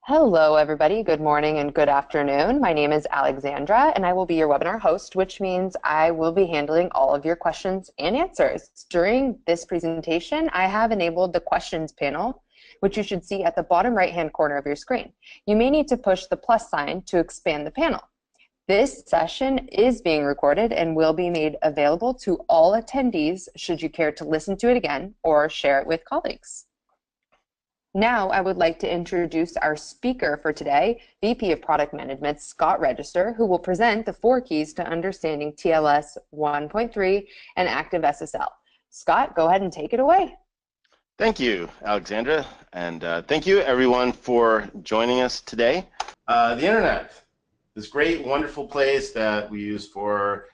Hello, everybody. Good morning and good afternoon. My name is Alexandra, and I will be your webinar host, which means I will be handling all of your questions and answers. During this presentation, I have enabled the questions panel, which you should see at the bottom right-hand corner of your screen. You may need to push the plus sign to expand the panel. This session is being recorded and will be made available to all attendees should you care to listen to it again or share it with colleagues. Now, I would like to introduce our speaker for today, VP of Product Management, Scott Register, who will present the 4 keys to understanding TLS 1.3 and active SSL. Scott, go ahead and take it away. Thank you, Alexandra, and thank you everyone for joining us today. The internet, this great, wonderful place that we use for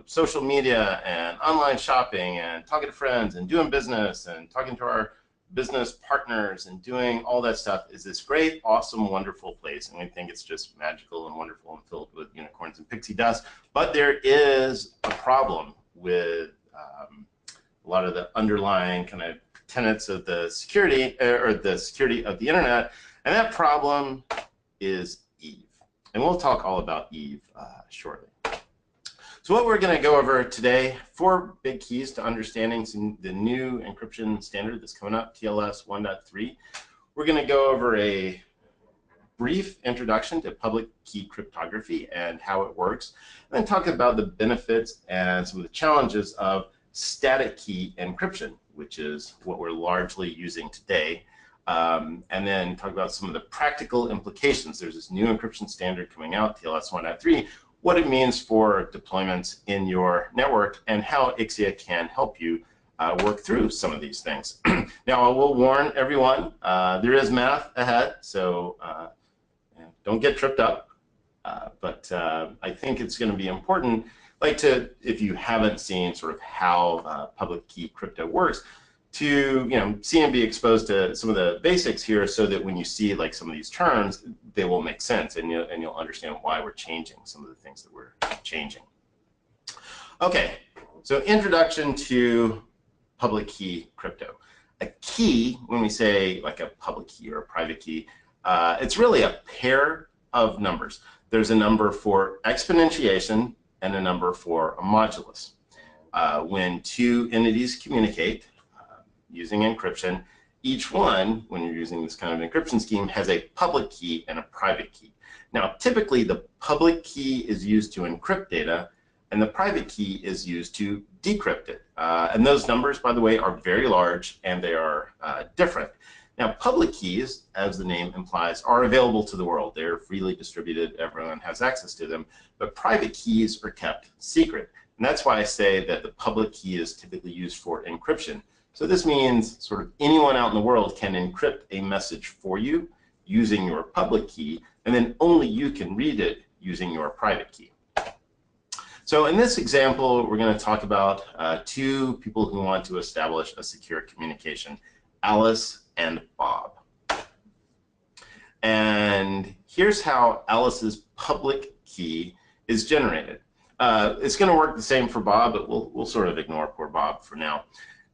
social media and online shopping and talking to friends and doing business and talking to our business partners and doing all that stuff, is this great, awesome, wonderful place, and we think it's just magical and wonderful and filled with unicorns and pixie dust. But there is a problem with a lot of the underlying kind of tenets of the security or the security of the internet, and that problem is Eve. And we'll talk all about Eve shortly. So what we're going to go over today, 4 big keys to understanding the new encryption standard that's coming up, TLS 1.3. We're going to go over a brief introduction to public key cryptography and how it works, and then talk about the benefits and some of the challenges of static key encryption, which is what we're largely using today, and then talk about some of the practical implications. There's this new encryption standard coming out, TLS 1.3, what it means for deployments in your network, and how Ixia can help you work through some of these things. Now, I will warn everyone, there is math ahead, so don't get tripped up. But I think it's going to be important, if you haven't seen sort of how public key crypto works, to see and be exposed to some of the basics here, so that when you see some of these terms, they will make sense, and you'll understand why we're changing some of the things that we're changing. Okay, so introduction to public key crypto. A key, when we say a public key or a private key, it's really a pair of numbers. There's a number for exponentiation and a number for a modulus. When 2 entities communicate using encryption, each one, when you're using this kind of encryption scheme, has a public key and a private key. Now, typically, the public key is used to encrypt data, and the private key is used to decrypt it. And those numbers, by the way, are very large, and they are different. Now, public keys, as the name implies, are available to the world. They're freely distributed. Everyone has access to them. But private keys are kept secret. And that's why I say that the public key is typically used for encryption. So this means sort of anyone out in the world can encrypt a message for you using your public key, and then only you can read it using your private key. So in this example, we're going to talk about 2 people who want to establish a secure communication, Alice and Bob. And here's how Alice's public key is generated. It's going to work the same for Bob, but we'll sort of ignore poor Bob for now.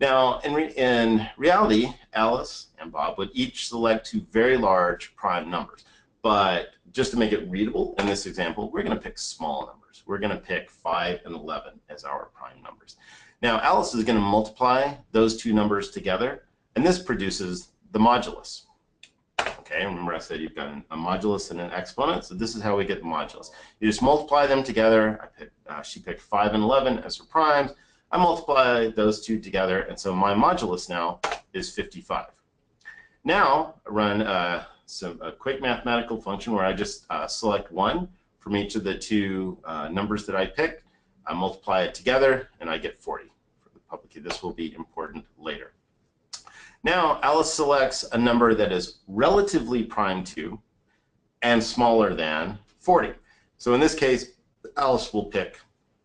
Now, in reality, Alice and Bob would each select 2 very large prime numbers. But just to make it readable, in this example, we're going to pick small numbers. We're going to pick 5 and 11 as our prime numbers. Now, Alice is going to multiply those 2 numbers together, and this produces the modulus. Okay, remember I said you've got a modulus and an exponent, so this is how we get the modulus. You just multiply them together. She picked 5 and 11 as her primes. I multiply those 2 together, and so my modulus now is 55. Now, I run a quick mathematical function where I just select 1 from each of the 2 numbers that I picked. I multiply it together, and I get 40 for the public key. This will be important later. Now, Alice selects a number that is relatively prime to and smaller than 40. So in this case, Alice will pick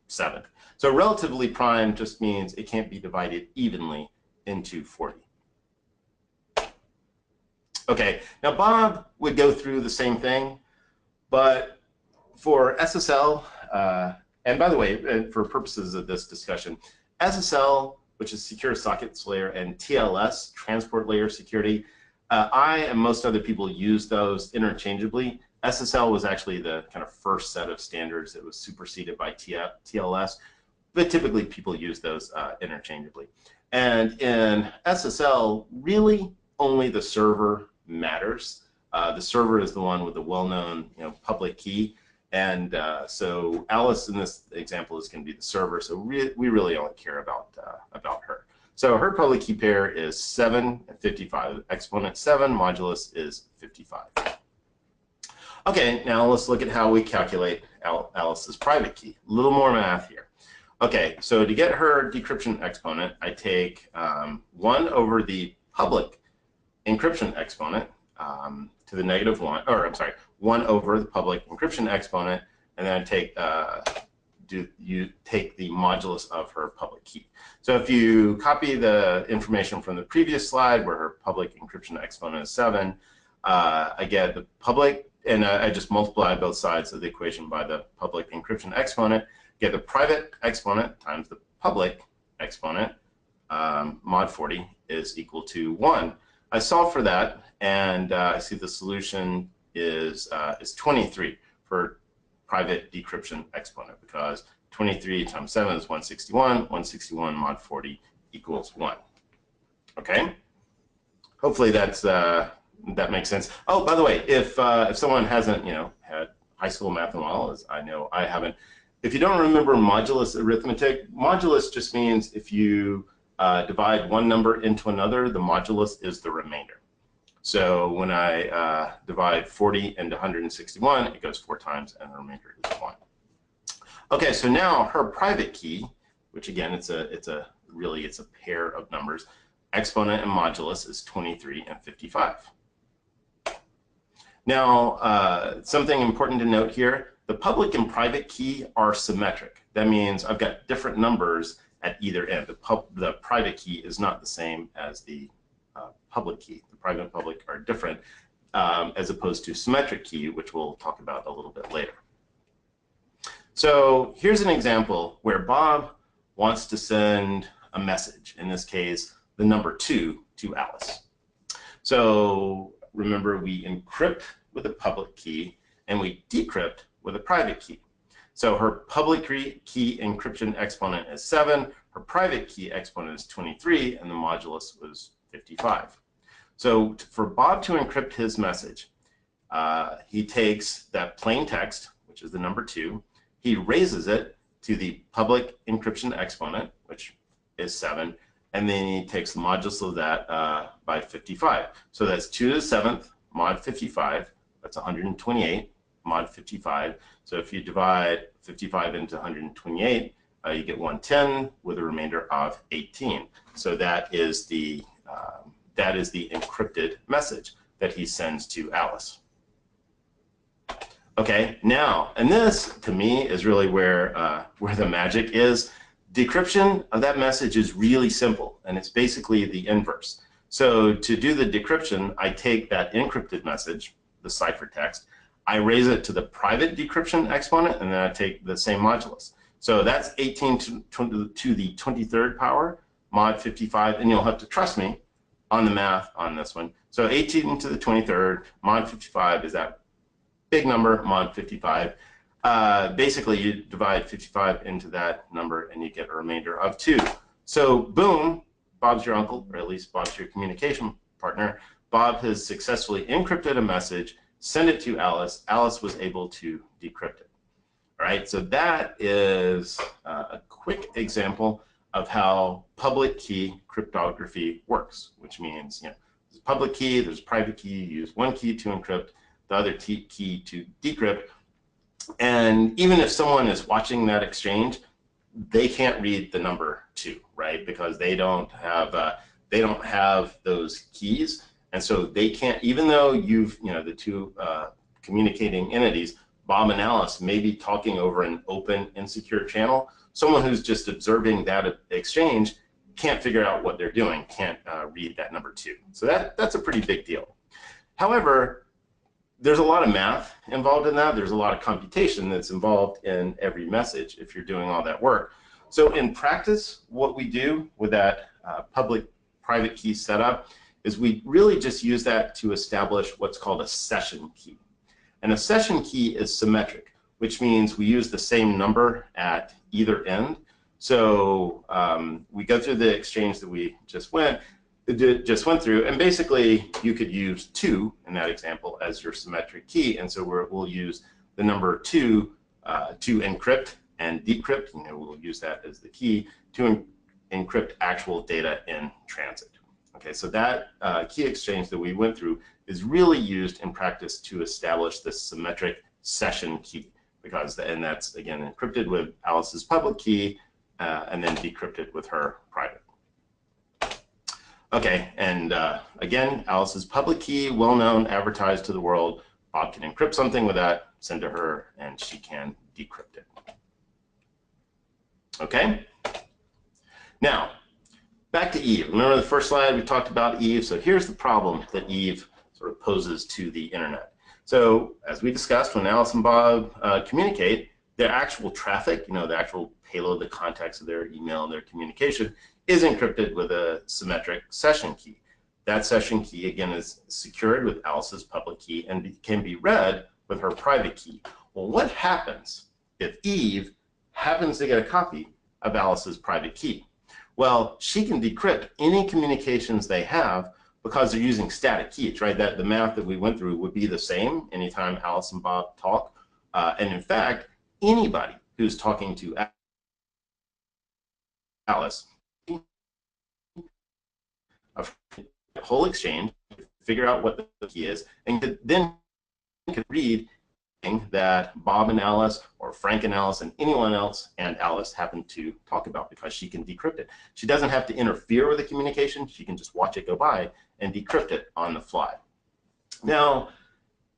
7. So relatively prime just means it can't be divided evenly into 40. Okay, now Bob would go through the same thing, but for SSL, and by the way, for purposes of this discussion, SSL, which is Secure Sockets Layer, and TLS, Transport Layer Security, I and most other people use those interchangeably. SSL was actually the kind of first set of standards that was superseded by TLS, but typically people use those interchangeably. And in SSL, really only the server matters. The server is the one with the well-known, public key, and so Alice in this example is going to be the server. So we really only care about her. So her public key pair is 7 and 55. Exponent 7 modulus is 55. Okay, now let's look at how we calculate Alice's private key. A little more math here. Okay, so to get her decryption exponent, I take 1 over the public encryption exponent to the negative 1, or I'm sorry, 1 over the public encryption exponent, and then I take you take the modulus of her public key. So if you copy the information from the previous slide where her public encryption exponent is 7, I get the public, and I just multiply both sides of the equation by the public encryption exponent, get the private exponent times the public exponent, mod 40 is equal to 1. I solve for that, and I see the solution is 23 for private decryption exponent, because 23 times 7 is 161. 161 mod 40 equals 1. Okay? Hopefully that makes sense. Oh, by the way, if someone hasn't had high school math in a while, as I know I haven't, if you don't remember modulus arithmetic, modulus just means if you divide one number into another, the modulus is the remainder. So when I divide 40 into 161, it goes 4 times, and the remainder is 1. Okay, so now her private key, which again it's a pair of numbers, exponent and modulus is 23 and 55. Now, something important to note here, the public and private key are symmetric. That means I've got different numbers at either end. The private key is not the same as the public key. The private and public are different, as opposed to symmetric key, which we'll talk about a little bit later. So here's an example where Bob wants to send a message, in this case, the number 2 to Alice. So remember, we encrypt with a public key, and we decrypt with a private key. So her public key encryption exponent is 7, her private key exponent is 23, and the modulus was 55. So for Bob to encrypt his message, he takes that plain text, which is the number 2, he raises it to the public encryption exponent, which is 7, and then he takes the modulus of that by 55. So that's 2 to the 7th mod 55, that's 128 mod 55. So if you divide 55 into 128, you get 110 with a remainder of 18. So that is the encrypted message that he sends to Alice. Okay, now, and this to me is really where the magic is. Decryption of that message is really simple, and it's basically the inverse. So to do the decryption, I take that encrypted message, the ciphertext, I raise it to the private decryption exponent, and then I take the same modulus. So that's 18 to the 23rd power, mod 55, and you'll have to trust me on the math on this one. So 18 to the 23rd, mod 55 is that big number, mod 55. Basically, you divide 55 into that number, and you get a remainder of 2. So boom, Bob's your uncle, or at least Bob's your communication partner. Bob has successfully encrypted a message, sent it to Alice. Alice was able to decrypt it. All right, so that is a quick example of how public key cryptography works, which means there's a public key, there's a private key. You use one key to encrypt, the other key to decrypt. And even if someone is watching that exchange, they can't read the number 2, right? Because they don't have those keys, and so they can't. Even though the two communicating entities, Bob and Alice, may be talking over an open, insecure channel. Someone who's just observing that exchange can't figure out what they're doing, can't read that number 2. So that's a pretty big deal. However, there's a lot of math involved in that. There's a lot of computation that's involved in every message if you're doing all that work. So in practice, what we do with that public-private key setup is we really just use that to establish what's called a session key. And a session key is symmetric, which means we use the same number at either end. So we go through the exchange that we just went through, and basically you could use 2 in that example as your symmetric key, and so we'll use the number 2 to encrypt and decrypt. We'll use that as the key to encrypt actual data in transit. Okay, so that key exchange that we went through is really used in practice to establish this symmetric session key, because that's again encrypted with Alice's public key and then decrypted with her private. Okay, and again, Alice's public key, well known, advertised to the world. Bob can encrypt something with that, send to her, and she can decrypt it. Okay? Now, back to Eve. Remember the first slide, we talked about Eve. So here's the problem that Eve sort of poses to the internet. So as we discussed, when Alice and Bob communicate, their actual traffic, the actual payload, the context of their email, their communication, is encrypted with a symmetric session key. That session key, again, is secured with Alice's public key and can be read with her private key. Well, what happens if Eve happens to get a copy of Alice's private key? Well, she can decrypt any communications they have because they're using static keys, right? That the math that we went through would be the same anytime Alice and Bob talk. And in fact, anybody who's talking to Alice, a whole exchange, figure out what the key is, and then could read that Bob and Alice, or Frank and Alice, and anyone else and Alice happen to talk about, because she can decrypt it. She doesn't have to interfere with the communication. She can just watch it go by and decrypt it on the fly. Now,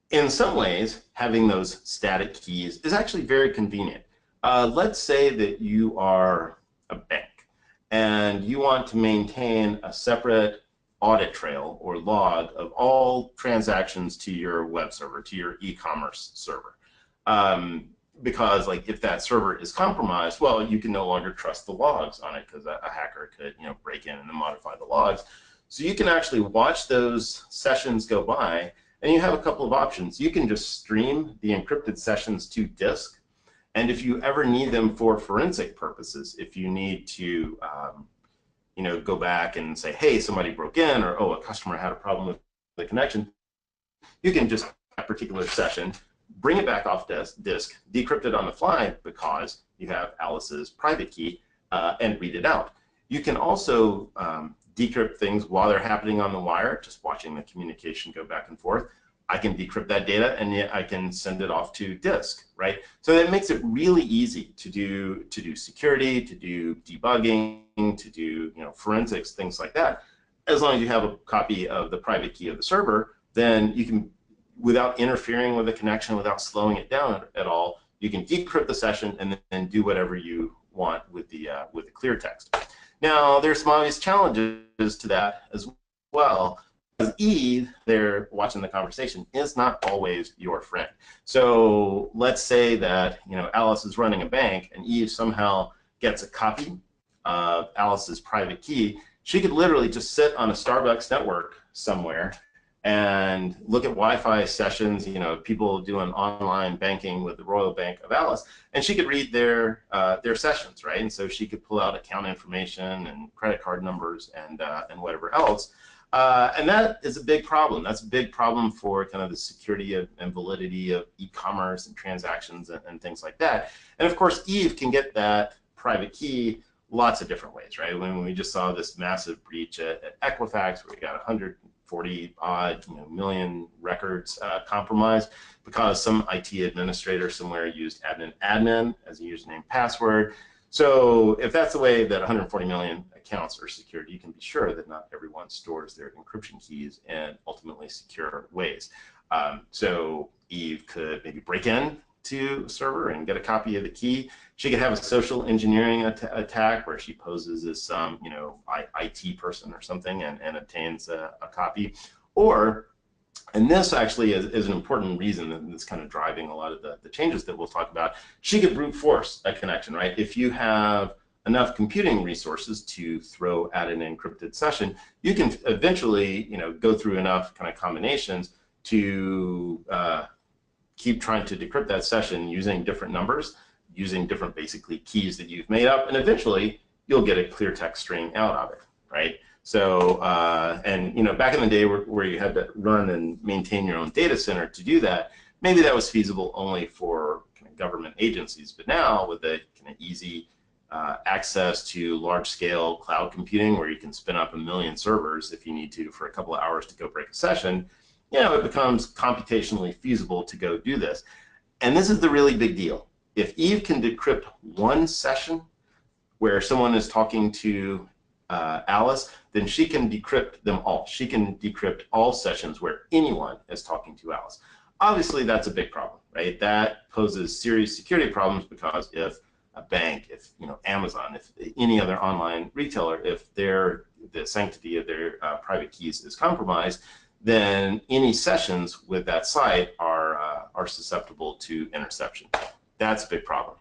in some ways, having those static keys is actually very convenient. Let's say that you are a bank and you want to maintain a separate audit trail or log of all transactions to your web server, to your e-commerce server. Because if that server is compromised, well, you can no longer trust the logs on it, because a hacker could break in and then modify the logs. So you can actually watch those sessions go by, and you have a couple of options. You can just stream the encrypted sessions to disk, and if you ever need them for forensic purposes, if you need to go back and say, hey, somebody broke in, or oh, a customer had a problem with the connection, you can just that particular session, bring it back off disk, decrypt it on the fly because you have Alice's private key, and read it out. You can also decrypt things while they're happening on the wire, just watching the communication go back and forth. I can decrypt that data, and yet I can send it off to disk, right? So that makes it really easy to do security, to do debugging, to do forensics, things like that. As long as you have a copy of the private key of the server, then you can, without interfering with the connection, without slowing it down at all, you can decrypt the session and then do whatever you want with the clear text. Now, there's some obvious challenges to that as well. Because Eve, they're watching the conversation, is not always your friend. So let's say that Alice is running a bank and Eve somehow gets a copy of Alice's private key. She could literally just sit on a Starbucks network somewhere and look at Wi-Fi sessions, people doing online banking with the Royal Bank of Alice, and she could read their sessions, right? And so she could pull out account information and credit card numbers and whatever else. And that is a big problem. That's a big problem for kind of the security and validity of e-commerce and transactions and things like that. And of course, Eve can get that private key lots of different ways, right? When we just saw this massive breach at Equifax, where we got 140 odd million records compromised because some IT administrator somewhere used admin as a username password. So if that's the way that 140 million accounts are secured, you can be sure that not everyone stores their encryption keys in ultimately secure ways. So Eve could maybe break in to a server and get a copy of the key. She could have a social engineering attack where she poses as some IT person or something and obtains a copy. Or, and this actually is an important reason that's kind of driving a lot of the changes that we'll talk about, she could brute force a connection, right? If you have enough computing resources to throw at an encrypted session, you can eventually, go through enough kind of combinations to keep trying to decrypt that session using different numbers, using different basically keys that you've made up, and eventually you'll get a clear text string out of it, right? So, back in the day where you had to run and maintain your own data center to do that, maybe that was feasible only for kind of government agencies. But now with the kind of easy access to large-scale cloud computing, where you can spin up 1 million servers if you need to for a couple of hours to go break a session, it becomes computationally feasible to go do this. And this is the really big deal. If Eve can decrypt one session where someone is talking to Alice, then she can decrypt them all. She can decrypt all sessions where anyone is talking to Alice. Obviously, that's a big problem, right? That poses serious security problems, because if a bank, if Amazon, if any other online retailer, if the sanctity of their private keys is compromised, then any sessions with that site are susceptible to interception. That's a big problem.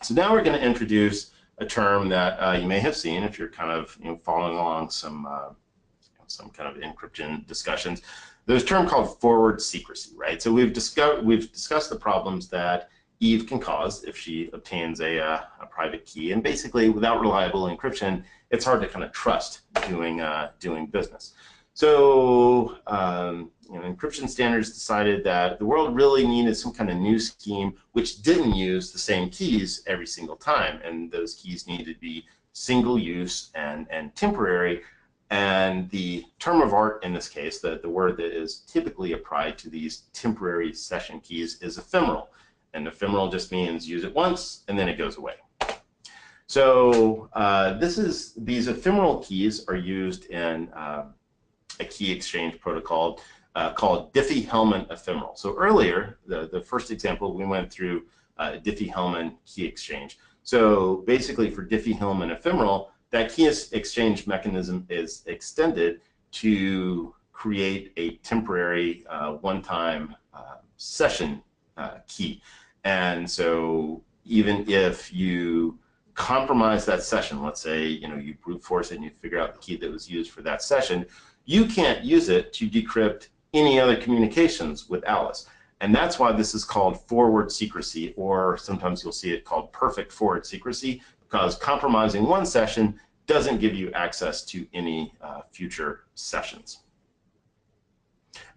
So now we're going to introduce a term that you may have seen if you're kind of following along some kind of encryption discussions. There's a term called forward secrecy, right? So we've discussed the problems that Eve can cause if she obtains a private key, and basically without reliable encryption, it's hard to kind of trust doing business. So encryption standards decided that the world really needed some kind of new scheme which didn't use the same keys every single time, and those keys needed to be single use and temporary. And the term of art in this case, the word that is typically applied to these temporary session keys, is ephemeral. And ephemeral just means use it once and then it goes away. So these ephemeral keys are used in a key exchange protocol called Diffie-Hellman ephemeral. So earlier, the first example, we went through Diffie-Hellman key exchange. So basically for Diffie-Hellman ephemeral, that key exchange mechanism is extended to create a temporary one-time session key. And so even if you compromise that session, let's say you brute force it and you figure out the key that was used for that session, you can't use it to decrypt any other communications with Alice. And that's why this is called forward secrecy, or sometimes you'll see it called perfect forward secrecy, because compromising one session doesn't give you access to any future sessions.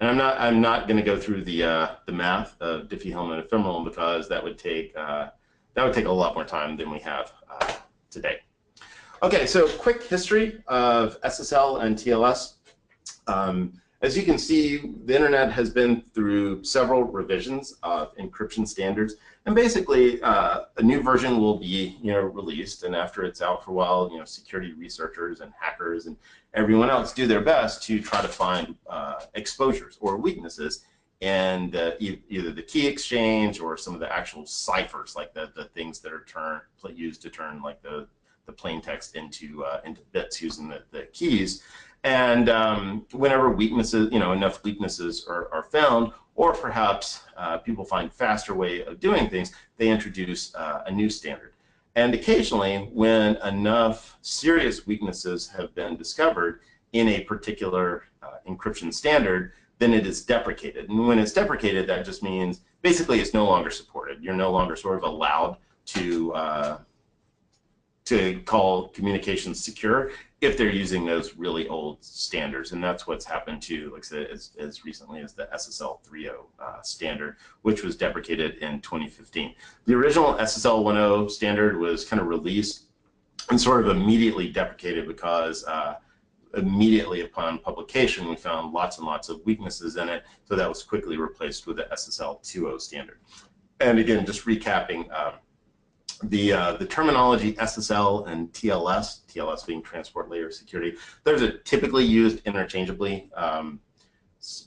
And I'm not going to go through the math of Diffie-Hellman ephemeral, because that would take a lot more time than we have today. Okay, so quick history of SSL and TLS. As you can see, the internet has been through several revisions of encryption standards, and basically a new version will be released, and after it's out for a while, security researchers and hackers and everyone else do their best to try to find exposures or weaknesses in either the key exchange or some of the actual ciphers, like the things that are used to turn like the plain text into bits using the keys. And whenever weaknesses, enough weaknesses are found, or perhaps people find faster way of doing things, they introduce a new standard. And occasionally, when enough serious weaknesses have been discovered in a particular encryption standard, then it is deprecated. And when it's deprecated, that just means basically it's no longer supported. You're no longer sort of allowed to call communications secure if they're using those really old standards. And that's what's happened to, like I said, as recently as the SSL 3.0 standard, which was deprecated in 2015. The original SSL 1.0 standard was kind of released and sort of immediately deprecated, because immediately upon publication we found lots and lots of weaknesses in it, so that was quickly replaced with the SSL 2.0 standard. And again, just recapping, the terminology SSL and TLS being transport layer security, those are typically used interchangeably,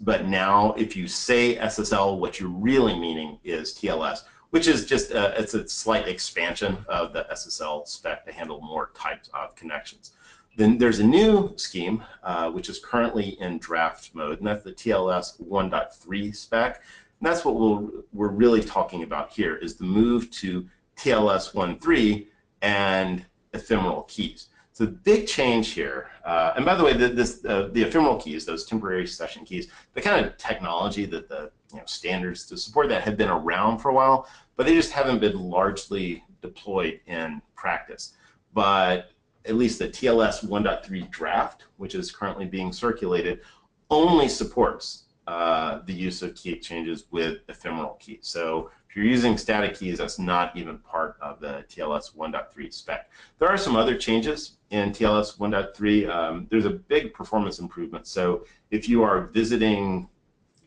but now if you say SSL, what you're really meaning is TLS, which is just it's a slight expansion of the SSL spec to handle more types of connections. Then there's a new scheme which is currently in draft mode, and that's the TLS 1.3 spec. And that's what we're really talking about here, is the move to TLS 1.3, and ephemeral keys. So the big change here, and by the way, the ephemeral keys, those temporary session keys, the kind of technology that the standards to support that have been around for a while, but they just haven't been largely deployed in practice. But at least the TLS 1.3 draft, which is currently being circulated, only supports the use of key exchanges with ephemeral keys. So if you're using static keys, that's not even part of the TLS 1.3 spec. There are some other changes in TLS 1.3. There's a big performance improvement. So if you are visiting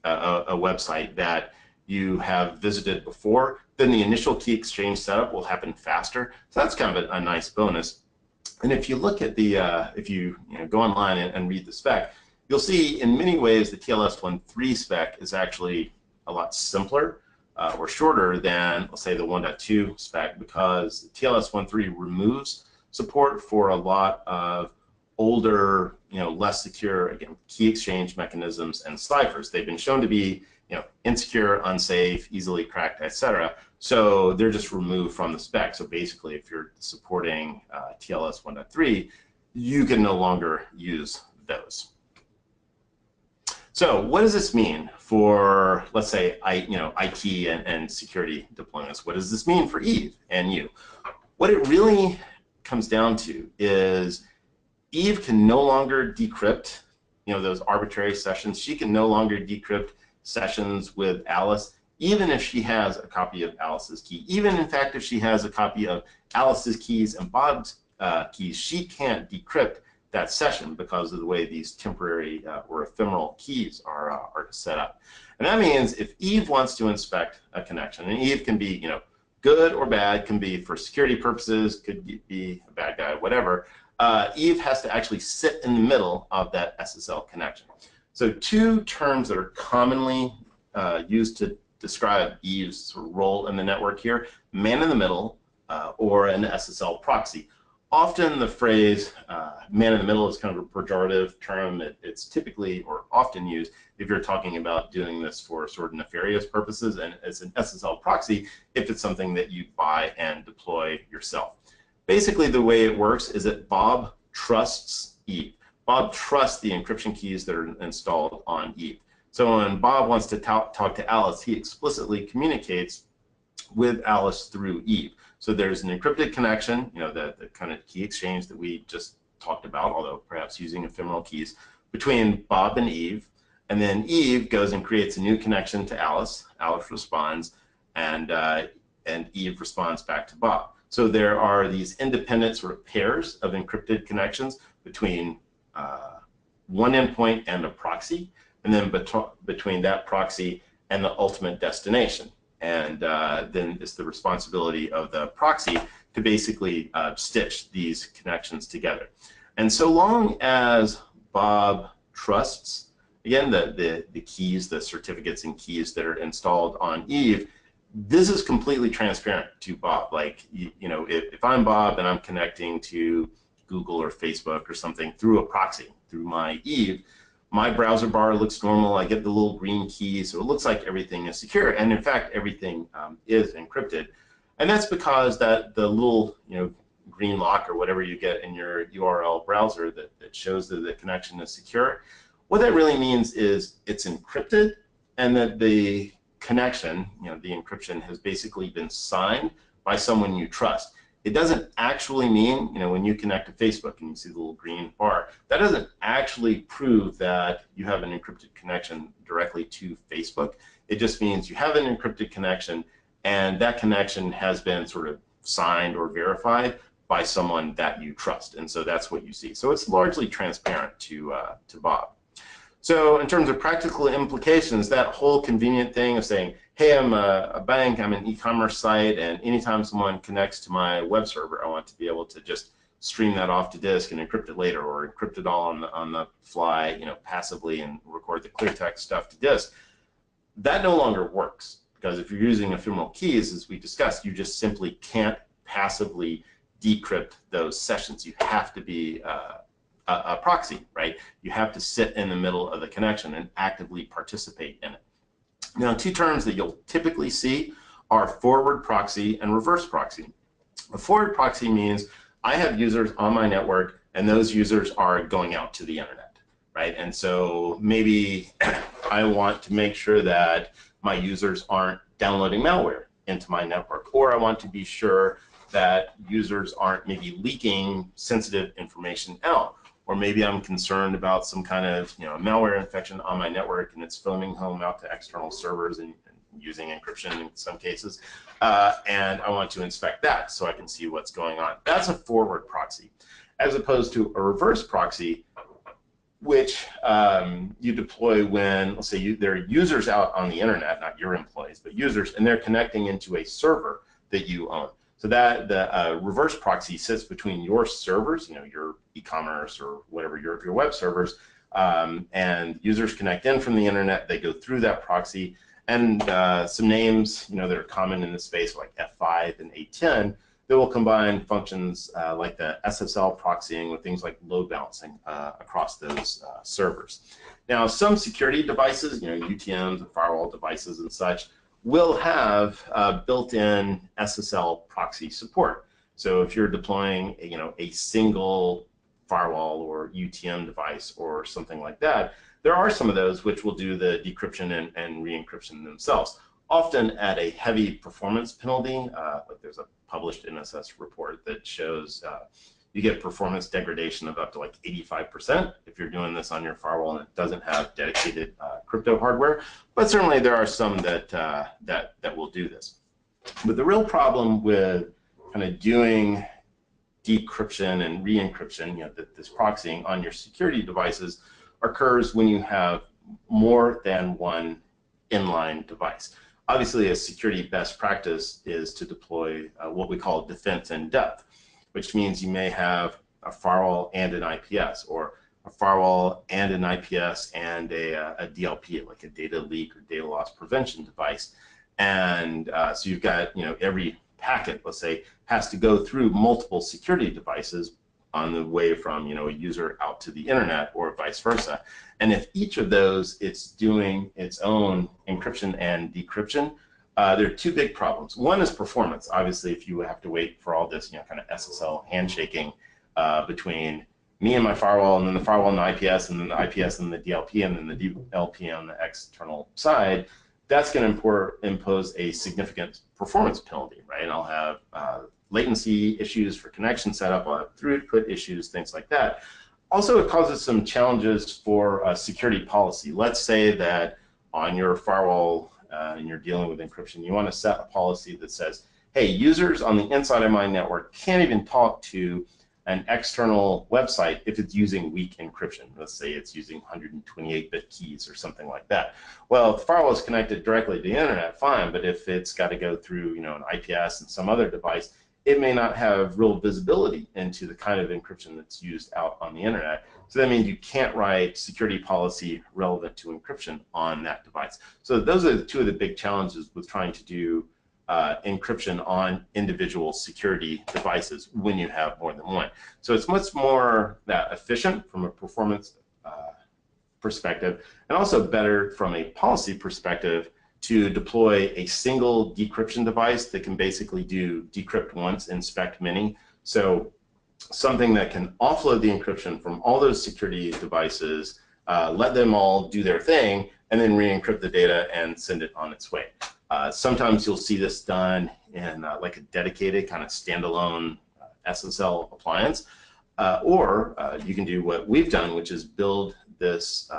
a website that you have visited before, then the initial key exchange setup will happen faster. So that's kind of a nice bonus. And if you look at the, if you, go online and read the spec, you'll see in many ways the TLS 1.3 spec is actually a lot simpler or shorter than, let's say, the 1.2 spec, because TLS 1.3 removes support for a lot of older, less secure, again, key exchange mechanisms and ciphers. They've been shown to be, insecure, unsafe, easily cracked, etc. So they're just removed from the spec. So basically, if you're supporting TLS 1.3, you can no longer use those. So what does this mean for, let's say, IT and security deployments? What does this mean for Eve and you? What it really comes down to is Eve can no longer decrypt, those arbitrary sessions. She can no longer decrypt sessions with Alice, even if she has a copy of Alice's key. Even, in fact, if she has a copy of Alice's keys and Bob's keys, she can't decrypt that session because of the way these temporary or ephemeral keys are set up. And that means if Eve wants to inspect a connection, and Eve can be, good or bad, can be for security purposes, could be a bad guy, whatever, Eve has to actually sit in the middle of that SSL connection. So two terms that are commonly used to describe Eve's sort of role in the network here: man in the middle or an SSL proxy. Often the phrase man in the middle is kind of a pejorative term. It's typically or often used if you're talking about doing this for sort of nefarious purposes, and it's an SSL proxy if it's something that you buy and deploy yourself. Basically, the way it works is that Bob trusts Eve. Bob trusts the encryption keys that are installed on Eve. So when Bob wants to talk to Alice, he explicitly communicates with Alice through Eve. So there's an encrypted connection, the kind of key exchange that we just talked about, although perhaps using ephemeral keys, between Bob and Eve. And then Eve goes and creates a new connection to Alice. Alice responds, and Eve responds back to Bob. So there are these independent sort of pairs of encrypted connections between one endpoint and a proxy, and then between that proxy and the ultimate destination. And then it's the responsibility of the proxy to basically stitch these connections together. And so long as Bob trusts, again, the keys, the certificates and keys that are installed on Eve, this is completely transparent to Bob. Like, if I'm Bob and I'm connecting to Google or Facebook or something through a proxy, through my Eve, my browser bar looks normal. I get the little green key, so it looks like everything is secure. And in fact, everything is encrypted. And that's because the little green lock or whatever you get in your URL browser that shows that the connection is secure, what that really means is it's encrypted, and that the connection, the encryption, has basically been signed by someone you trust. It doesn't actually mean, when you connect to Facebook and you see the little green bar, that doesn't actually prove that you have an encrypted connection directly to Facebook. It just means you have an encrypted connection, and that connection has been sort of signed or verified by someone that you trust. And so that's what you see. So it's largely transparent to Bob. So in terms of practical implications, that whole convenient thing of saying, hey, I'm a bank, I'm an e-commerce site, and anytime someone connects to my web server, I want to be able to just stream that off to disk and encrypt it later, or encrypt it all on the fly, passively, and record the clear text stuff to disk. That no longer works, because if you're using ephemeral keys, as we discussed, you just simply can't passively decrypt those sessions. You have to be a proxy, right? You have to sit in the middle of the connection and actively participate in it. Now, two terms that you'll typically see are forward proxy and reverse proxy. A forward proxy means I have users on my network, and those users are going out to the internet, right? And so maybe I want to make sure that my users aren't downloading malware into my network, or I want to be sure that users aren't maybe leaking sensitive information out, or maybe I'm concerned about some kind of malware infection on my network and it's phoning home out to external servers and using encryption in some cases, and I want to inspect that so I can see what's going on. That's a forward proxy, as opposed to a reverse proxy, which you deploy when, let's say, there are users out on the internet, not your employees, but users, and they're connecting into a server that you own. So that the reverse proxy sits between your servers, your e-commerce or whatever, your web servers, and users connect in from the internet. They go through that proxy, and some names that are common in the space, like F5 and A10, that will combine functions like the SSL proxying with things like load balancing across those servers. Now, some security devices, UTMs and firewall devices and such, will have built-in SSL proxy support. So if you're deploying a single firewall or UTM device or something like that, there are some of those which will do the decryption and re-encryption themselves, often at a heavy performance penalty. Like there's a published NSS report that shows you get performance degradation of up to like 85% if you're doing this on your firewall and it doesn't have dedicated crypto hardware. But certainly there are some that that will do this. But the real problem with kind of doing decryption and re-encryption, this proxying on your security devices, occurs when you have more than one inline device. Obviously, a security best practice is to deploy what we call defense in depth, which means you may have a firewall and an IPS, or a firewall and an IPS and a DLP, like a data leak or data loss prevention device. And so you've got, every packet, let's say, has to go through multiple security devices on the way from, a user out to the internet, or vice versa. And if each of those is doing its own encryption and decryption, there are two big problems. One is performance. Obviously, if you have to wait for all this, kind of SSL handshaking between me and my firewall, and then the firewall and the IPS, and then the IPS and the DLP, and then the DLP on the external side, that's going to impose a significant performance penalty, right? And I'll have latency issues for connection setup, I'll have throughput issues, things like that. Also, it causes some challenges for security policy. Let's say that on your firewall and you're dealing with encryption, you want to set a policy that says, hey, users on the inside of my network can't even talk to an external website if it's using weak encryption. Let's say it's using 128-bit keys or something like that. Well, if the firewall is connected directly to the internet, fine, but if it's got to go through an IPS and some other device, it may not have real visibility into the kind of encryption that's used out on the internet. So that means you can't write security policy relevant to encryption on that device. So those are two of the big challenges with trying to do encryption on individual security devices when you have more than one. So it's much more efficient from a performance perspective, and also better from a policy perspective to deploy a single decryption device that can basically do decrypt once, inspect many. So something that can offload the encryption from all those security devices, let them all do their thing, and then re-encrypt the data and send it on its way. Sometimes you'll see this done in like a dedicated kind of standalone SSL appliance, or you can do what we've done, which is build this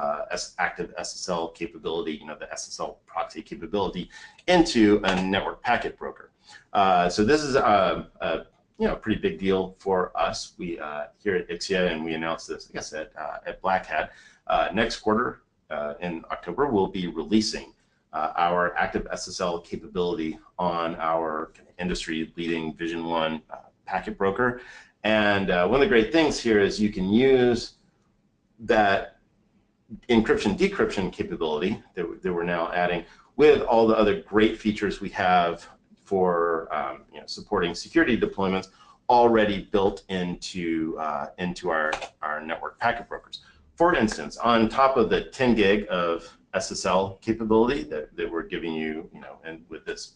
active SSL capability, the SSL proxy capability, into a network packet broker. So this is a pretty big deal for us. We here at Ixia, and we announced this, I guess, at Black Hat. Next quarter, in October, we'll be releasing our active SSL capability on our industry-leading Vision 1 packet broker. And one of the great things here is you can use that encryption decryption capability that we're now adding with all the other great features we have for supporting security deployments already built into our network packet brokers. For instance, on top of the 10 gig of SSL capability that we're giving you, and with this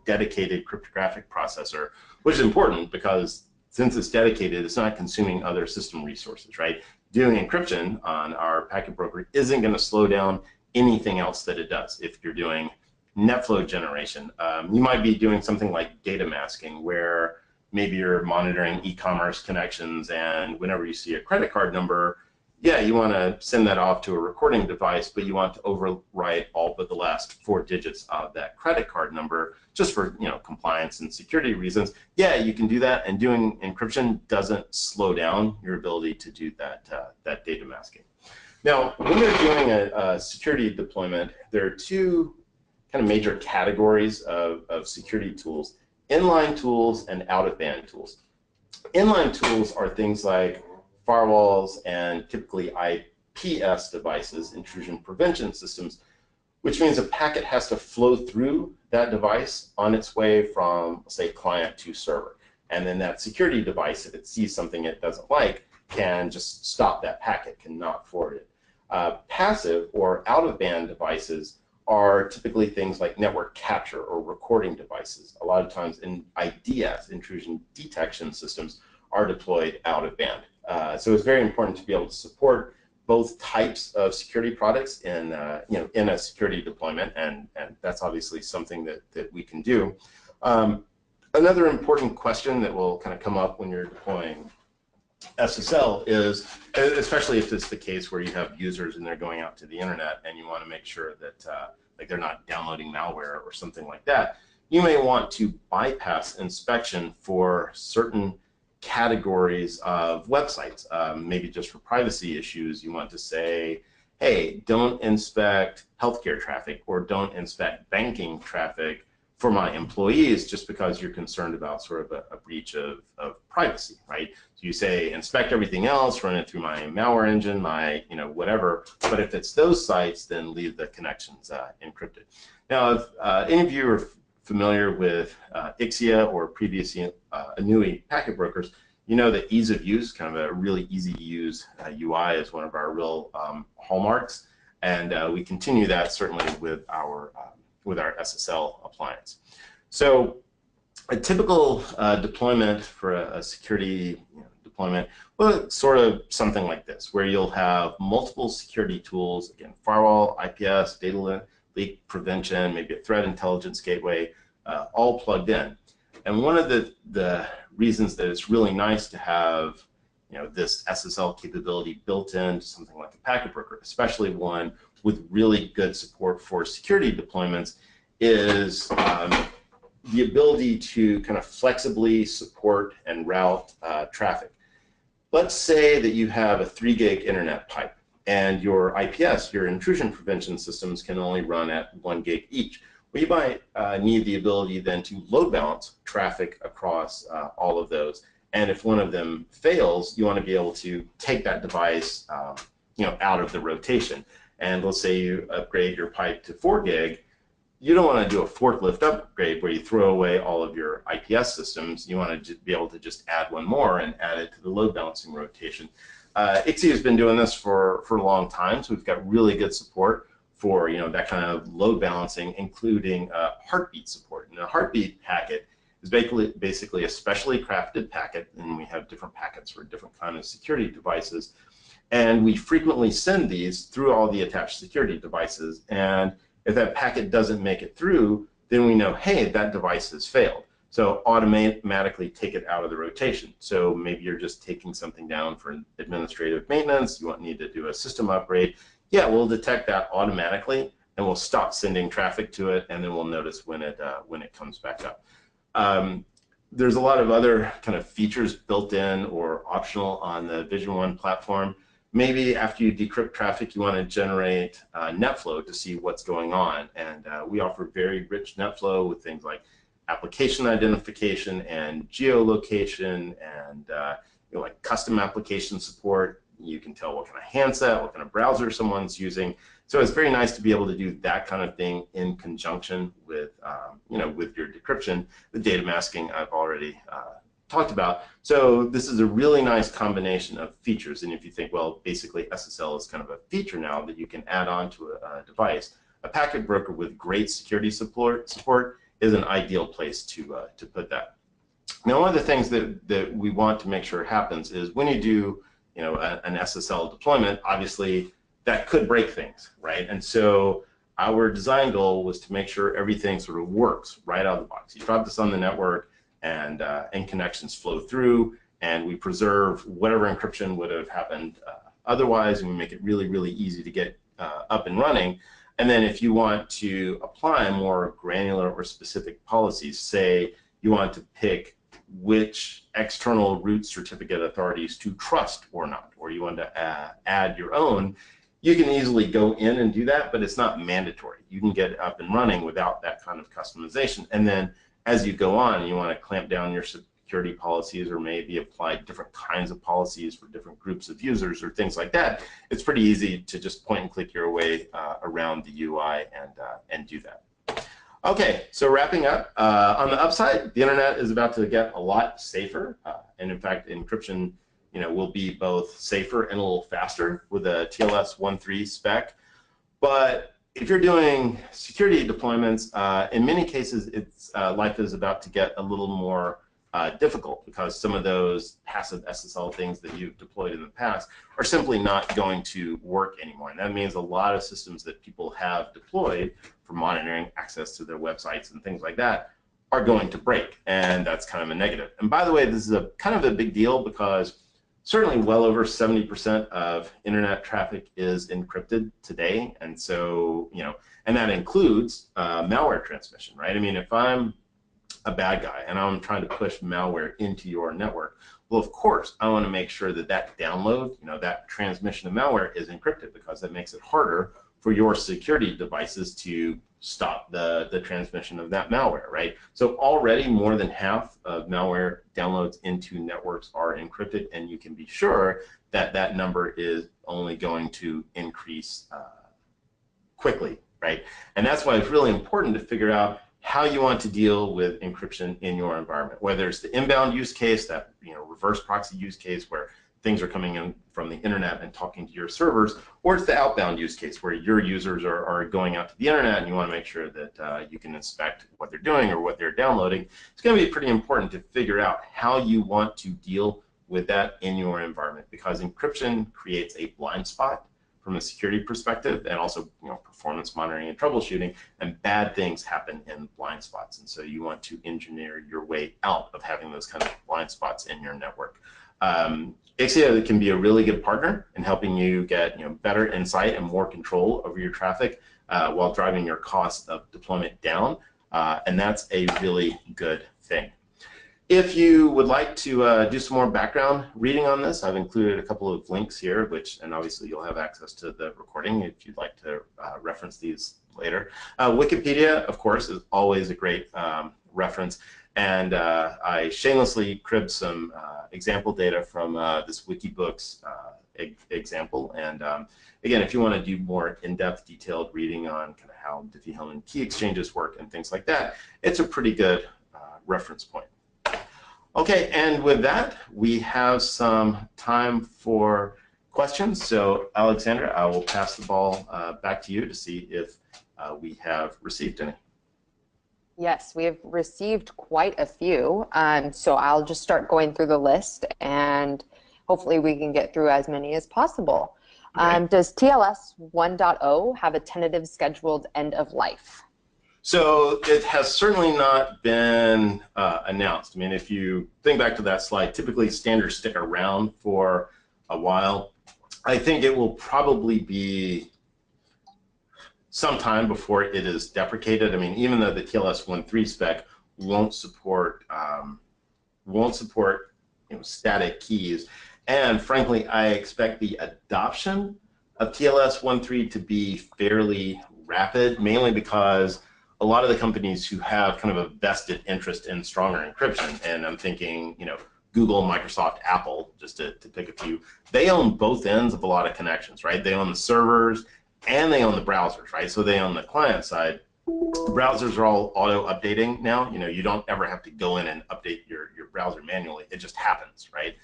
dedicated cryptographic processor, which is important because since it's dedicated, it's not consuming other system resources, right? Doing encryption on our packet broker isn't going to slow down anything else that it does. If you're doing NetFlow generation, you might be doing something like data masking, where maybe you're monitoring e-commerce connections, and whenever you see a credit card number, yeah, you want to send that off to a recording device, but you want to overwrite all but the last 4 digits of that credit card number just for, you know, compliance and security reasons. Yeah, you can do that, and doing encryption doesn't slow down your ability to do that, that data masking. Now, when you're doing a security deployment, there are two kind of major categories of security tools: inline tools and out-of-band tools. Inline tools are things like firewalls and typically IPS devices, intrusion prevention systems, which means a packet has to flow through that device on its way from, say, client to server. And then that security device, if it sees something it doesn't like, can just stop that packet, cannot forward it. Passive or out-of-band devices are typically things like network capture or recording devices. A lot of times in IDS, intrusion detection systems, are deployed out of band. So it's very important to be able to support both types of security products in, in a security deployment, and that's obviously something that we can do. Another important question that will kind of come up when you're deploying SSL is, especially if it's the case where you have users and they're going out to the internet and you want to make sure that like they're not downloading malware or something like that, you may want to bypass inspection for certain categories of websites. Maybe just for privacy issues, you want to say, hey, don't inspect healthcare traffic or don't inspect banking traffic for my employees, just because you're concerned about sort of a breach of privacy, right? So you say inspect everything else, run it through my malware engine, my whatever. But if it's those sites, then leave the connections encrypted. Now, if any of you are familiar with Ixia or previous Anui packet brokers, you know that ease of use, kind of a really easy to use UI, is one of our real hallmarks, and we continue that certainly with our SSL appliance. So a typical deployment for a security deployment, well, it's sort of something like this, where you'll have multiple security tools, again, firewall, IPS, data leak prevention, maybe a threat intelligence gateway, all plugged in. And one of the reasons that it's really nice to have this SSL capability built into something like a packet broker, especially one with really good support for security deployments, is the ability to kind of flexibly support and route traffic. Let's say that you have a 3 gig internet pipe and your IPS, your intrusion prevention systems, can only run at 1 gig each. Well, you might need the ability then to load balance traffic across all of those. And if one of them fails, you want to be able to take that device out of the rotation. And let's say you upgrade your pipe to 4 gig. You don't want to do a forklift upgrade where you throw away all of your IPS systems. You want to be able to just add one more and add it to the load balancing rotation. Ixia has been doing this for a long time, so we've got really good support for that kind of load balancing, including heartbeat support. And a heartbeat packet is basically a specially crafted packet, and we have different packets for different kinds of security devices. And we frequently send these through all the attached security devices. And if that packet doesn't make it through, then we know, hey, that device has failed. So automatically take it out of the rotation. So maybe you're just taking something down for administrative maintenance. You won't need to do a system upgrade. Yeah, we'll detect that automatically, and we'll stop sending traffic to it, and then we'll notice when it comes back up. There's a lot of other kind of features built in or optional on the Vision One platform. Maybe after you decrypt traffic, you want to generate NetFlow to see what's going on, and we offer very rich NetFlow with things like application identification and geolocation and like custom application support. You can tell what kind of handset, what kind of browser someone's using. So it's very nice to be able to do that kind of thing in conjunction with, with your decryption. The data masking I've already talked about. So this is a really nice combination of features. And if you think, well, basically SSL is kind of a feature now that you can add on to a device, a packet broker with great security support is an ideal place to put that. Now, one of the things that we want to make sure happens is when you do, an SSL deployment, obviously that could break things, right? And so our design goal was to make sure everything sort of works right out of the box. You drop this on the network, and connections flow through, and we preserve whatever encryption would have happened otherwise, and we make it really, really easy to get up and running. And then if you want to apply more granular or specific policies, say you want to pick which external root certificate authorities to trust or not, or you want to add your own, you can easily go in and do that, but it's not mandatory. You can get up and running without that kind of customization. And then as you go on, you want to clamp down your security policies or maybe apply different kinds of policies for different groups of users or things like that. It's pretty easy to just point and click your way around the UI and do that. Okay, so wrapping up, on the upside, the internet is about to get a lot safer, and in fact, encryption, will be both safer and a little faster with a TLS 1.3 spec. But if you're doing security deployments, in many cases, life is about to get a little more difficult because some of those passive SSL things that you've deployed in the past are simply not going to work anymore. And that means a lot of systems that people have deployed for monitoring access to their websites and things like that are going to break, and that's kind of a negative. And by the way, this is a kind of a big deal because certainly well over 70% of internet traffic is encrypted today, and so, and that includes malware transmission, right? I mean, if I'm a bad guy and I'm trying to push malware into your network, well, of course, I want to make sure that that download, that transmission of malware is encrypted, because that makes it harder for your security devices to stop the transmission of that malware, right? So already more than half of malware downloads into networks are encrypted, and you can be sure that that number is only going to increase quickly, right? And that's why it's really important to figure out how you want to deal with encryption in your environment, whether it's the inbound use case, that reverse proxy use case where things are coming in from the internet and talking to your servers, or it's the outbound use case where your users are going out to the internet and you want to make sure that you can inspect what they're doing or what they're downloading. It's going to be pretty important to figure out how you want to deal with that in your environment, because encryption creates a blind spot from a security perspective, and also performance monitoring and troubleshooting, and bad things happen in blind spots, and so you want to engineer your way out of having those kind of blind spots in your network. Ixia can be a really good partner in helping you get better insight and more control over your traffic while driving your cost of deployment down, and that's a really good thing. If you would like to do some more background reading on this, I've included a couple of links here, and obviously you'll have access to the recording if you'd like to reference these later. Wikipedia, of course, is always a great reference, and I shamelessly cribbed some example data from this Wikibooks example. And again, if you want to do more in-depth, detailed reading on kind of how Diffie-Hellman key exchanges work and things like that, it's a pretty good reference point. Okay, and with that, we have some time for questions. So, Alexandra, I will pass the ball back to you to see if we have received any. Yes, we have received quite a few. So I'll just start going through the list, and hopefully we can get through as many as possible. Okay. Does TLS 1.0 have a tentative scheduled end of life? So it has certainly not been announced. I mean, if you think back to that slide, typically standards stick around for a while. I think it will probably be some time before it is deprecated. I mean, even though the TLS 1.3 spec won't support static keys, and frankly, I expect the adoption of TLS 1.3 to be fairly rapid, mainly because a lot of the companies who have kind of a vested interest in stronger encryption, and I'm thinking, Google, Microsoft, Apple, just to pick a few, they own both ends of a lot of connections, right? They own the servers and they own the browsers, right? So they own the client side. Browsers are all auto-updating now. You don't ever have to go in and update your browser manually. It just happens, right?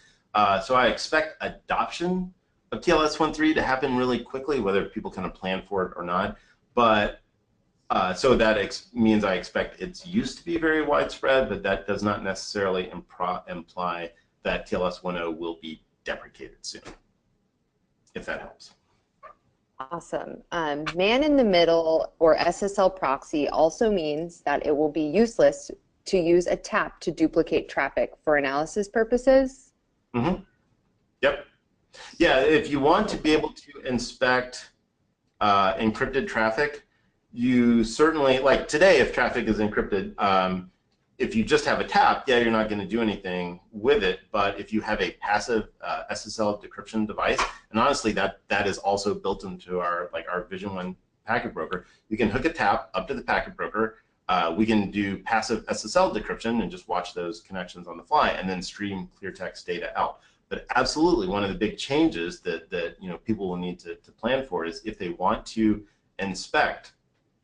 So I expect adoption of TLS 1.3 to happen really quickly, whether people kind of plan for it or not. But So that means I expect its use to be very widespread, but that does not necessarily imply that TLS 1.0 will be deprecated soon, if that helps. Awesome. Man in the middle or SSL proxy also means that it will be useless to use a tap to duplicate traffic for analysis purposes. Mm-hmm. Yep. Yeah, if you want to be able to inspect encrypted traffic, you certainly, like today, if traffic is encrypted, if you just have a tap, yeah, you're not going to do anything with it. But if you have a passive SSL decryption device, and honestly, that is also built into our Vision One packet broker, you can hook a tap up to the packet broker. We can do passive SSL decryption and just watch those connections on the fly, and then stream clear text data out. But absolutely, one of the big changes that people will need to plan for is if they want to inspect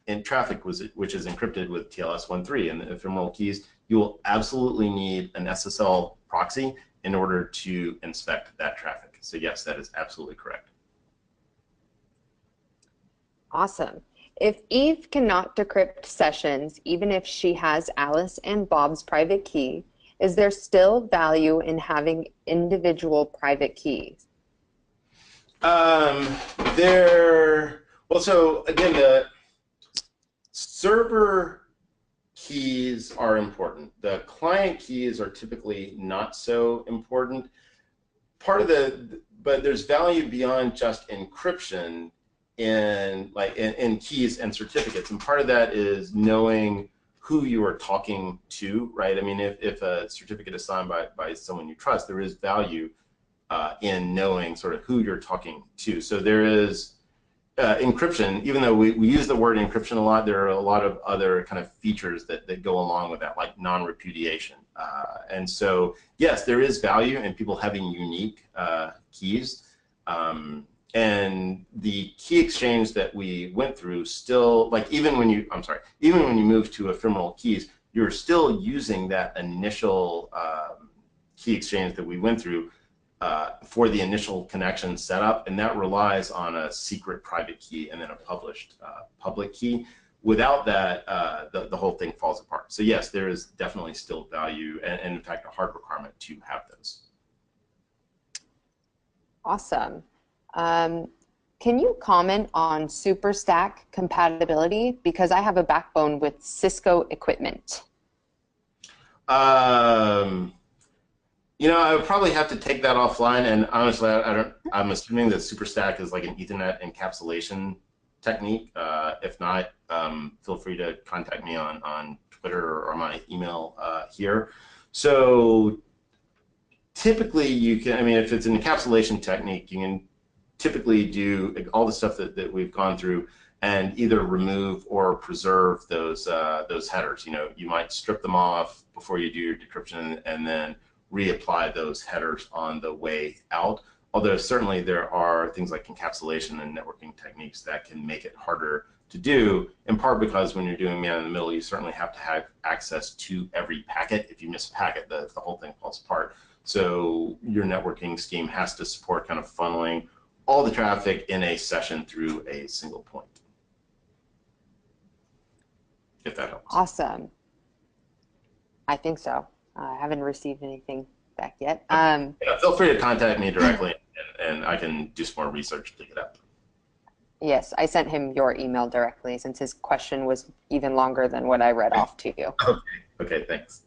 in traffic which is encrypted with TLS 1.3 and the ephemeral keys, you will absolutely need an SSL proxy in order to inspect that traffic. So yes, that is absolutely correct. Awesome. If Eve cannot decrypt sessions, even if she has Alice and Bob's private key, is there still value in having individual private keys? Well, so again, the server keys are important. The client keys are typically not so important. But there's value beyond just encryption in keys and certificates, and part of that is knowing who you are talking to, right? I mean, if a certificate is signed by someone you trust, there is value in knowing sort of who you're talking to. So there is encryption, even though we use the word encryption a lot, there are a lot of other kind of features that go along with that, like non-repudiation. And so, yes, there is value in people having unique keys. And the key exchange that we went through still, like even when you move to ephemeral keys, you're still using that initial key exchange that we went through for the initial connection setup, and that relies on a secret private key and then a published public key. Without that, the whole thing falls apart. So yes, there is definitely still value, and in fact, a hard requirement to have those. Awesome. Can you comment on SuperStack compatibility? Because I have a backbone with Cisco equipment. I would probably have to take that offline, and honestly, I'm assuming that SuperStack is like an Ethernet encapsulation technique. If not, feel free to contact me on Twitter or my email here. So typically you can, I mean, if it's an encapsulation technique, you can typically do all the stuff that we've gone through and either remove or preserve those headers. You might strip them off before you do your decryption and then reapply those headers on the way out. Although certainly there are things like encapsulation and networking techniques that can make it harder to do, in part because when you're doing man in the middle, you certainly have to have access to every packet. If you miss a packet, the whole thing falls apart. So your networking scheme has to support kind of funneling all the traffic in a session through a single point, if that helps. Awesome. I think so. I haven't received anything back yet. Yeah, feel free to contact me directly, and I can do some more research to dig it up. Yes, I sent him your email directly since his question was even longer than what I read off to you. Okay, thanks.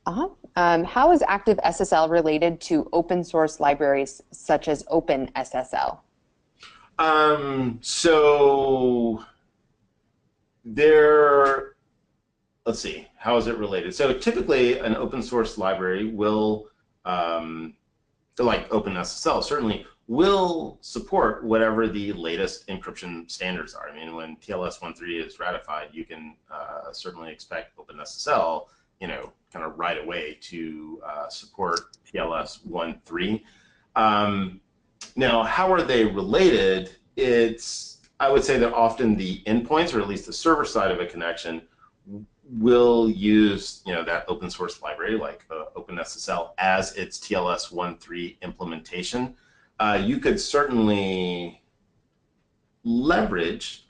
How is active SSL related to open source libraries such as OpenSSL? So let's see, how is it related? So typically an open source library will, like OpenSSL, certainly will support whatever the latest encryption standards are. I mean, when TLS 1.3 is ratified, you can certainly expect OpenSSL, kind of right away to support TLS 1.3. Now, how are they related? I would say that often the endpoints, or at least the server side of a connection, will use that open source library like OpenSSL as its TLS 1.3 implementation. You could certainly leverage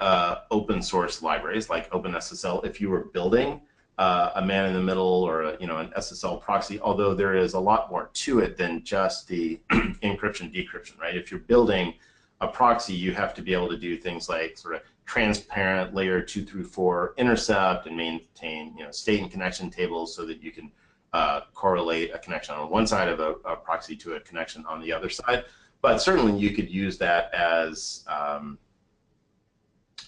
open source libraries like OpenSSL if you were building a man in the middle or an SSL proxy, although there is a lot more to it than just the encryption decryption, right? If you're building a proxy, you have to be able to do things like sort of transparent layer 2 through 4 intercept and maintain state and connection tables so that you can correlate a connection on one side of a proxy to a connection on the other side. But certainly you could use that as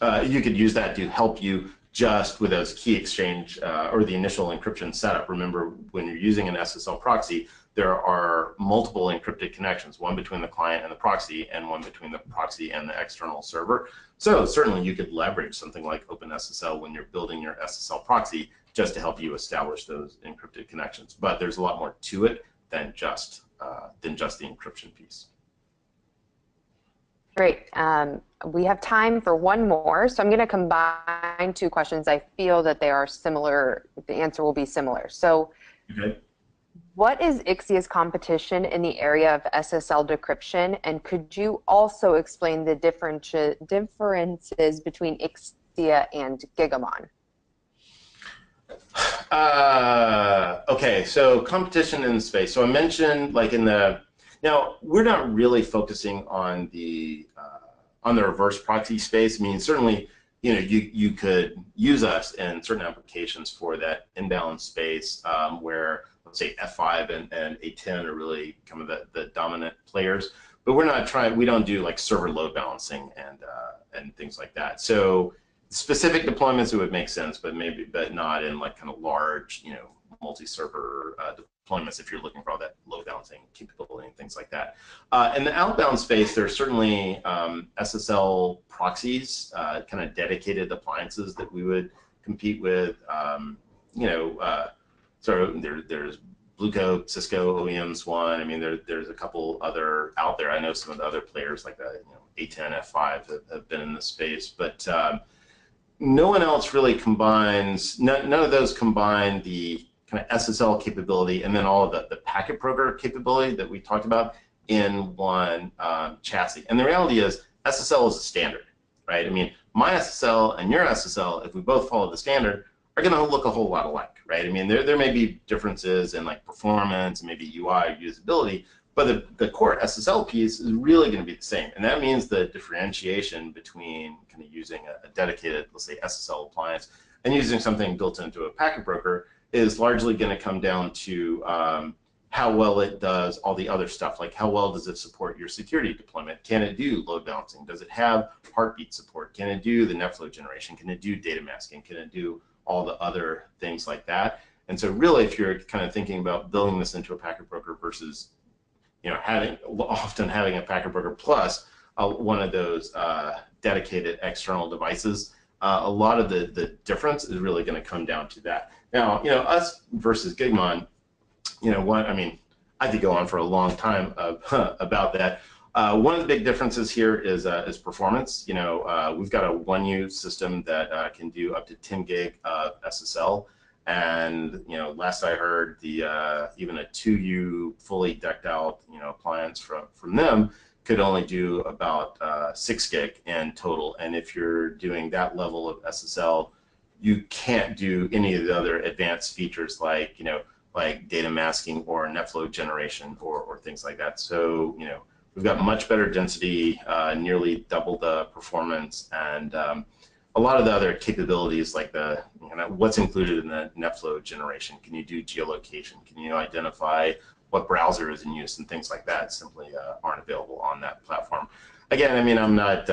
to help you just with those key exchange or the initial encryption setup. Remember, when you're using an SSL proxy, there are multiple encrypted connections, one between the client and the proxy, and one between the proxy and the external server. So certainly you could leverage something like OpenSSL when you're building your SSL proxy just to help you establish those encrypted connections. But there's a lot more to it than just the encryption piece. Great. We have time for one more, so I'm going to combine two questions. I feel that they are similar. The answer will be similar. So, okay. What is Ixia's competition in the area of SSL decryption, and could you also explain the differences between Ixia and Gigamon? Okay, so competition in the space. So I mentioned now we're not really focusing on the reverse proxy space. I mean, certainly, you could use us in certain applications for that inbound space where, let's say, F5 and A10 are really kind of the dominant players. But we're not trying. We don't do like server load balancing and things like that. So specific deployments it would make sense, but not in like kind of large, multi-server deployments if you're looking for all that load balancing capability and things like that. In the outbound space, there's certainly SSL proxies, kind of dedicated appliances that we would compete with. There's Bluecoat, Cisco, OEM, Swan. I mean, there's a couple other out there. I know some of the other players like that, A10, F5 have been in the space, but no one else really combines. None of those combine the kind of SSL capability and then all of the packet broker capability that we talked about in one chassis. And the reality is SSL is a standard, right? I mean, my SSL and your SSL, if we both follow the standard, are going to look a whole lot alike, right? I mean, there may be differences in like performance and maybe UI usability, but the core SSL piece is really going to be the same. And that means the differentiation between kind of using a dedicated, let's say, SSL appliance and using something built into a packet broker is largely going to come down to how well it does all the other stuff, like how well does it support your security deployment? Can it do load balancing? Does it have heartbeat support? Can it do the netflow generation? Can it do data masking? Can it do all the other things like that? And so really, if you're kind of thinking about building this into a packet broker versus often having a packet broker plus one of those dedicated external devices, a lot of the difference is really going to come down to that. Now, us versus Gigmon, I mean, I could go on for a long time about that. One of the big differences here is performance. We've got a 1U system that can do up to 10 gig of SSL, and last I heard, even a 2U fully decked out appliance from them could only do about 6 gig in total. And if you're doing that level of SSL, you can't do any of the other advanced features like data masking or netflow generation or things like that. So we've got much better density, nearly double the performance, and a lot of the other capabilities like what's included in the netflow generation. Can you do geolocation? Can you identify what browser is in use and things like that? Simply aren't available on that platform. Again, I mean, I'm not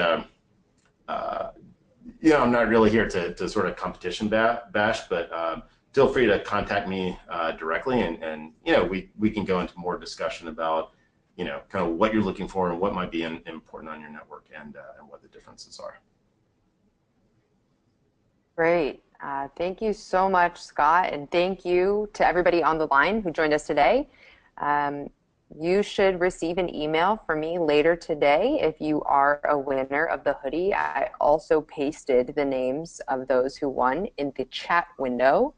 I'm not really here to sort of competition bash, but feel free to contact me directly, and we can go into more discussion about kind of what you're looking for and what might be important on your network and what the differences are. Great. Thank you so much, Scott, and thank you to everybody on the line who joined us today. You should receive an email from me later today if you are a winner of the hoodie. I also pasted the names of those who won in the chat window.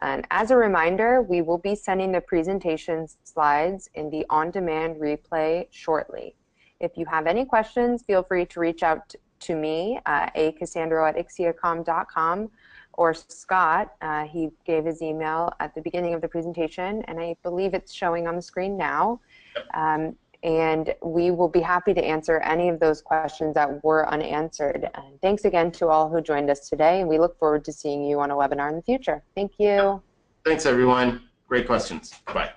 And as a reminder, we will be sending the presentation slides in the on-demand replay shortly. If you have any questions, feel free to reach out to me, acassandro@ixiacom.com, or Scott. He gave his email at the beginning of the presentation, and I believe it's showing on the screen now. And we will be happy to answer any of those questions that were unanswered. And thanks again to all who joined us today, and we look forward to seeing you on a webinar in the future. Thank you. Thanks, everyone. Great questions. Bye.